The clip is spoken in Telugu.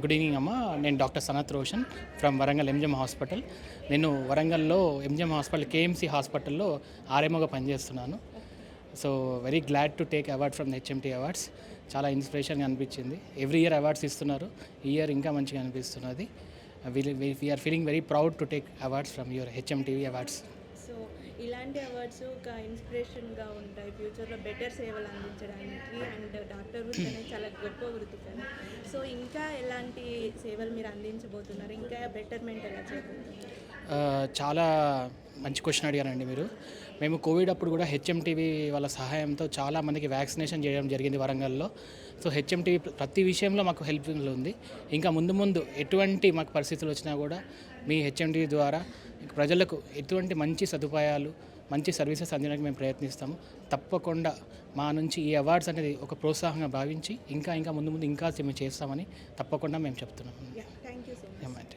గుడ్ ఈవినింగ్ అమ్మ. నేను doctor Sanath Roshan from Warangal MGM hospital. నేను వరంగల్లో ఎంజిఎం హాస్పిటల్ కేఎంసీ హాస్పిటల్లో ఆర్ఎంఓగా పనిచేస్తున్నాను. So very glad to take award from HMT awards. చాలా ఇన్స్పిరేషన్గా అనిపించింది. ఎవ్రీ ఇయర్ అవార్డ్స్ ఇస్తున్నారు, ఈ ఇయర్ ఇంకా మంచిగా అనిపిస్తున్నది. We are feeling very proud to take awards from your HMTV awards. So ఇలాంటి అవార్డ్స్ ఒక ఇన్స్పిరేషన్గా ఉంటాయి ఫ్యూచర్లో బెటర్ సేవలు అందించడానికి. అండ్ డాక్టర్ వృత్తి అనేది చాలా గొప్ప వృత్తి కదా. సో ఇంకా ఎలాంటి సేవలు మీరు అందించబోతున్నారు, ఇంకా బెటర్మెంట్ ఎలా చేయబోతున్నారు? చాలా మంచి క్వశ్చన్ అడిగారండి మీరు. మేము కోవిడ్ అప్పుడు కూడా హెచ్ఎంటీవీ వాళ్ళ సహాయంతో చాలామందికి వ్యాక్సినేషన్ చేయడం జరిగింది వరంగల్లో. సో హెచ్ఎంటీవీ ప్రతి విషయంలో మాకు హెల్ప్ఫుల్ ఉంది. ఇంకా ముందు ముందు ఎటువంటి మాకు పరిస్థితులు వచ్చినా కూడా మీ హెచ్ఎంటీవీ ద్వారా ప్రజలకు ఎటువంటి మంచి సదుపాయాలు, మంచి సర్వీసెస్ అందించడానికి మేము ప్రయత్నిస్తాము. తప్పకుండా మా నుంచి ఈ అవార్డ్స్ అనేది ఒక ప్రోత్సాహంగా భావించి ఇంకా ముందు ఇంకా మేము చేస్తామని తప్పకుండా మేము చెప్తున్నాము. Thank you so much.